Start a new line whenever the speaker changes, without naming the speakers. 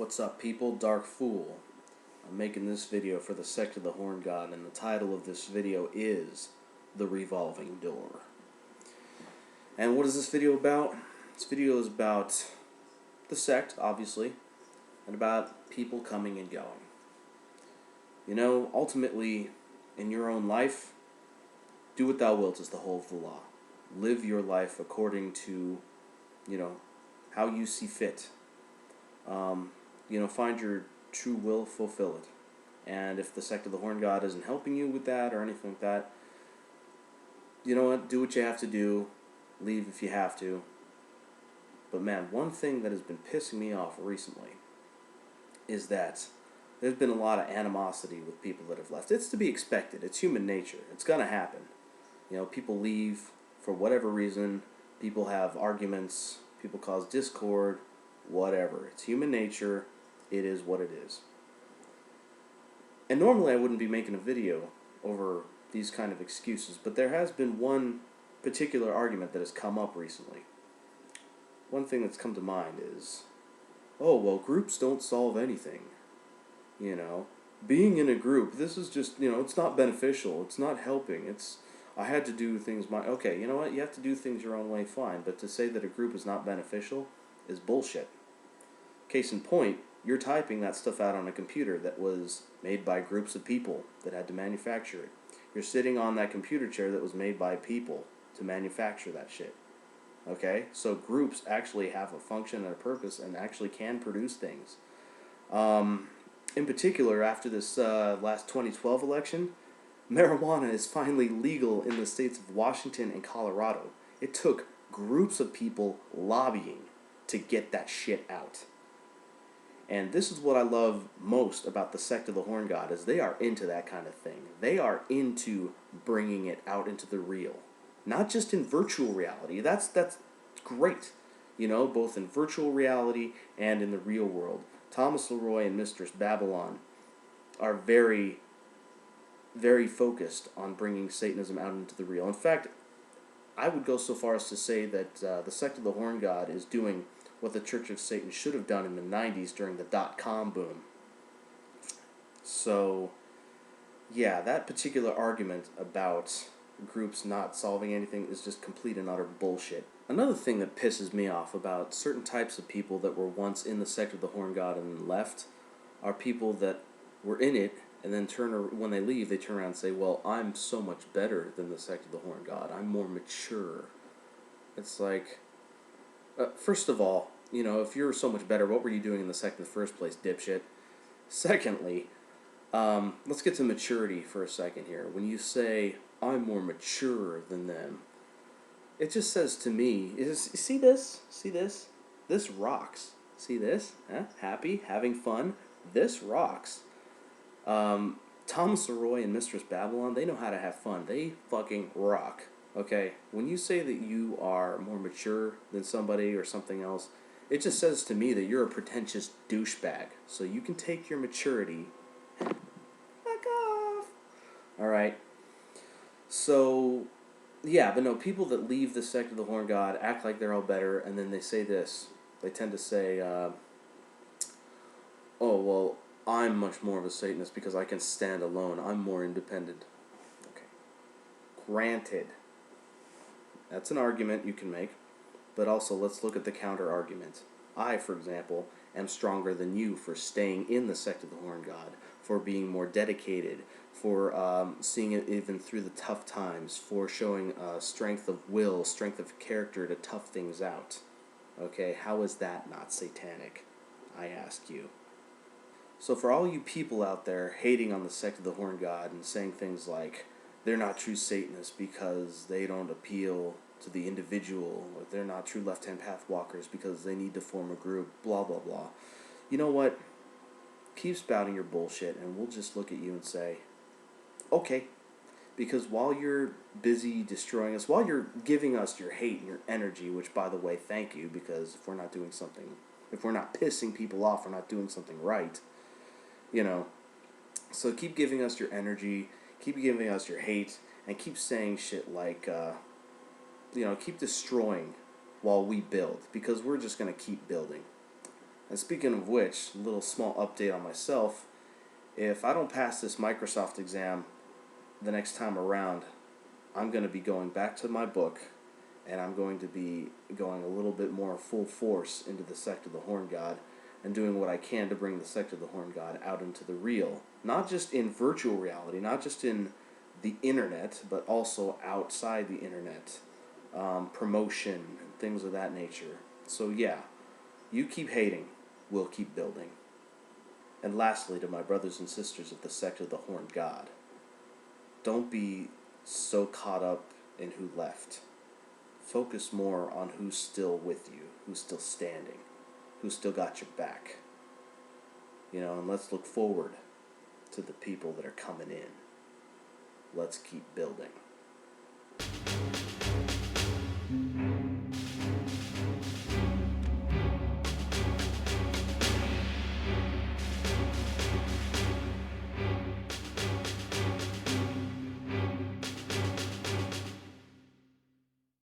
What's up, people? Dark Fool. I'm making this video for the Sect of the Horn God, and the title of this video is The Revolving Door. And what is this video about? This video is about the Sect, obviously, and about people coming and going. You know, ultimately, in your own life, do what thou wilt is the whole of the law. Live your life according to, how you see fit. Find your true will, fulfill it. And if the Sect of the Horn God isn't helping you with that or anything like that, you know what? Do what you have to do. Leave if you have to. But man, one thing that has been pissing me off recently is that there's been a lot of animosity with people that have left. It's to be expected. It's human nature. It's going to happen. People leave for whatever reason. People have arguments. People cause discord. Whatever. It's human nature. It is what it is. And normally I wouldn't be making a video over these kind of excuses, but there has been one particular argument that has come up recently. One thing that's come to mind is, oh, well, groups don't solve anything. Being in a group, this is just, it's not beneficial. It's not helping. I had to do things okay, you know what? You have to do things your own way, fine. But to say that a group is not beneficial is bullshit. Case in point, you're typing that stuff out on a computer that was made by groups of people that had to manufacture it. You're sitting on that computer chair that was made by people to manufacture that shit. Okay? So groups actually have a function and a purpose and actually can produce things. In particular, after this last 2012 election, marijuana is finally legal in the states of Washington and Colorado. It took groups of people lobbying to get that shit out. And this is what I love most about the Sect of the Horn God, is they are into that kind of thing. They are into bringing it out into the real. Not just in virtual reality. That's great. Both in virtual reality and in the real world. Thomas Leroy and Mistress Babylon are very, very focused on bringing Satanism out into the real. In fact, I would go so far as to say that the Sect of the Horn God is doing what the Church of Satan should have done in the 90s during the .com boom. So, yeah, that particular argument about groups not solving anything is just complete and utter bullshit. Another thing that pisses me off about certain types of people that were once in the Sect of the Horn God and then left are people that were in it and then when they leave, they turn around and say, well, I'm so much better than the Sect of the Horn God. I'm more mature. It's like, first of all, if you're so much better, what were you doing in the Sect in the first place, dipshit? Secondly, let's get to maturity for a second here. When you say, I'm more mature than them, it just says to me, see this? See this? This rocks. See this? Happy? Having fun? This rocks. Thomas Leroy and Mistress Babylon, they know how to have fun. They fucking rock. Okay? When you say that you are more mature than somebody or something else, it just says to me that you're a pretentious douchebag. So you can take your maturity and fuck off. Alright? So, yeah, but no, people that leave the Sect of the Horn God act like they're all better, and then they say this. They tend to say, oh, well, I'm much more of a Satanist because I can stand alone. I'm more independent. Okay. Granted. That's an argument you can make. But also, let's look at the counter-argument. I, for example, am stronger than you for staying in the Sect of the Horn God, for being more dedicated, for seeing it even through the tough times, for showing strength of will, strength of character to tough things out. Okay, how is that not satanic? I ask you. So for all you people out there hating on the Sect of the Horn God and saying things like, they're not true Satanists because they don't appeal to the individual, or they're not true left-hand path walkers because they need to form a group, blah, blah, blah. You know what? Keep spouting your bullshit, and we'll just look at you and say, okay. Because while you're busy destroying us, while you're giving us your hate and your energy, which, by the way, thank you, because if we're not doing something, if we're not pissing people off, we're not doing something right, So keep giving us your energy, keep giving us your hate, and keep saying shit like, keep destroying while we build, because we're just going to keep building. And speaking of which, a little small update on myself. If I don't pass this Microsoft exam the next time around, I'm going to be going back to my book, and I'm going to be going a little bit more full force into the Sect of the Horn God and doing what I can to bring the Sect of the Horn God out into the real. Not just in virtual reality, not just in the internet, but also outside the internet. Promotion, things of that nature. So yeah, you keep hating, we'll keep building. And lastly, to my brothers and sisters of the Sect of the Horned God, don't be so caught up in who left. Focus more on who's still with you, who's still standing, who's still got your back. And let's look forward to the people that are coming in. Let's keep building.